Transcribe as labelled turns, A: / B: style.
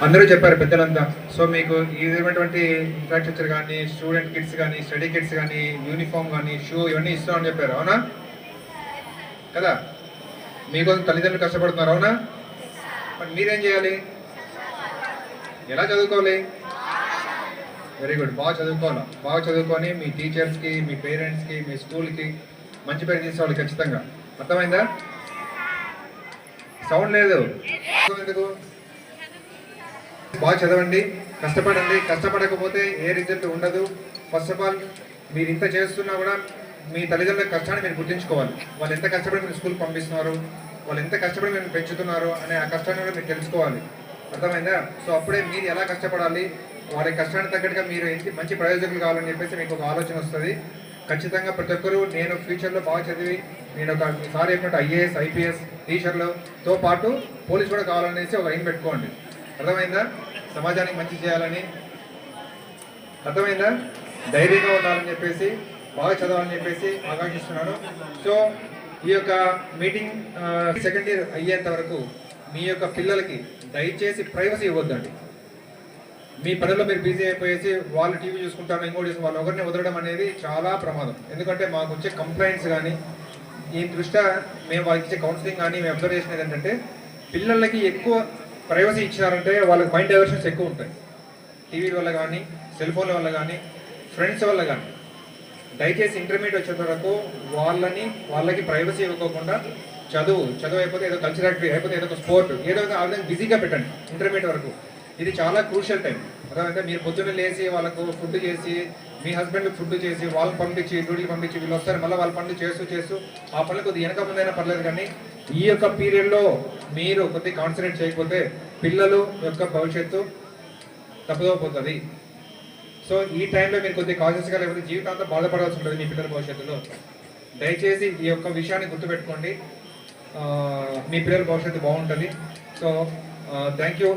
A: అందరూ చెప్పారు పెద్దలంతా. సో మీకు ఈ విధమైనటువంటి ఇన్ఫ్రాస్ట్రక్చర్ కానీ, స్టూడెంట్ కిట్స్ కానీ, స్టడీ కిట్స్ కానీ, యూనిఫామ్ కానీ, షూ ఇవన్నీ ఇస్తామని చెప్పారు. అవునా కదా? మీకోసం తల్లిదండ్రులు కష్టపడుతున్నారు. అవునా? మరి మీరేం చేయాలి? ఎలా చదువుకోవాలి? Very good. బాగా చదువుకోవాలి. బాగా చదువుకొని మీ టీచర్స్కి, మీ పేరెంట్స్కి, మీ స్కూల్కి మంచి పేరు తీసుకోవాలి ఖచ్చితంగా. అర్థమైందా? సౌండ్ లేదు ఎందుకు? బాగా చదవండి, కష్టపడండి. కష్టపడకపోతే ఏ రిజల్ట్ ఉండదు. ఫస్ట్ ఆఫ్ ఆల్ మీరు ఇంత చేస్తున్నా కూడా మీ తల్లిదండ్రుల కష్టాన్ని మీరు గుర్తించుకోవాలి. వాళ్ళు ఎంత కష్టపడి మీరు స్కూల్కి పంపిస్తున్నారు, వాళ్ళు ఎంత కష్టపడి మీరు పెంచుతున్నారు అనే ఆ కష్టాన్ని కూడా మీరు తెలుసుకోవాలి. అర్థమైందా? సో అప్పుడే మీరు ఎలా కష్టపడాలి, వారి కష్టానికి తగ్గట్టుగా మీరు ఏంటి మంచి ప్రయోజకులు కావాలని చెప్పేసి మీకు ఒక ఆలోచన వస్తుంది. ఖచ్చితంగా ప్రతి ఒక్కరూ నేను ఫ్యూచర్లో బాగా చదివి నేను ఒక సార్ చెప్పినట్టు ఐఏఎస్, ఐపీఎస్ టీచర్లతో పాటు పోలీస్ కూడా కావాలనేసి ఒక ఎయిమ్ పెట్టుకోండి. అర్థమైందా? సమాజానికి మంచి చేయాలని. అర్థమైందా? ధైర్యంగా ఉండాలని చెప్పేసి, బాగా చదవాలని చెప్పేసి ఆకాంక్షిస్తున్నాను. సో ఈ యొక్క మీటింగ్ సెకండ్ ఇయర్ అయ్యేంత వరకు మీ యొక్క పిల్లలకి దయచేసి ప్రైవసీ ఇవ్వద్దండి. మీ పనుల్లో మీరు బిజీ అయిపోయేసి వాళ్ళు టీవీ చూసుకుంటారు, ఇంకోటి చూసుకుంటారు, వాళ్ళు ఒకరిని వదలడం అనేది చాలా ప్రమాదం. ఎందుకంటే మాకు వచ్చే కంప్లైంట్స్ కానీ ఈ దృష్ట్యా మేము వాళ్ళకి ఇచ్చే కౌన్సిలింగ్ కానీ మేము అబ్జర్వ్ చేసినది ఏంటంటే పిల్లలకి ఎక్కువ ప్రైవసీ ఇచ్చారంటే వాళ్ళకి మైండ్ డైవర్షన్స్ ఎక్కువ ఉంటాయి. టీవీ వల్ల కానీ, సెల్ ఫోన్ల వల్ల కానీ, ఫ్రెండ్స్ వల్ల కానీ. దయచేసి ఇంటర్మీడియట్ వచ్చేంత వరకు వాళ్ళకి ప్రైవసీ ఇవ్వకోకుండా చదువు అయిపోతే ఏదో కల్చర్ యాక్టివిటీ అయిపోతే ఏదో ఒక స్పోర్ట్ ఏదో ఆ విధంగా బిజీగా పెట్టండి ఇంటర్మీడియట్ వరకు. ఇది చాలా క్రూషియల్ టైం. అర్థమైతే మీరు పొద్దున్న లేచి వాళ్ళకు ఫుడ్ చేసి, మీ హస్బెండ్కి ఫుడ్ చేసి, వాళ్ళని పంపించి డ్యూటీకి పంపించి వీళ్ళు వస్తారు, మళ్ళీ వాళ్ళ పనులు చేస్తూ ఆ పనులు కొద్దిగా వెనక ముందైనా పర్లేదు. కానీ ఈ యొక్క పీరియడ్లో మీరు కొద్దిగా కాన్సన్ట్రేట్ చేయకపోతే పిల్లలు యొక్క భవిష్యత్తు తప్పుదోపోతుంది. సో ఈ టైంలో మీరు కొద్దిగా కాన్షియస్గా లేకపోతే జీవితాంతం బాధపడాల్సి ఉంటుంది మీ పిల్లల భవిష్యత్తులో. దయచేసి ఈ యొక్క విషయాన్ని గుర్తుపెట్టుకోండి. మీ పిల్లల భవిష్యత్తు బాగుంటుంది. So thank you.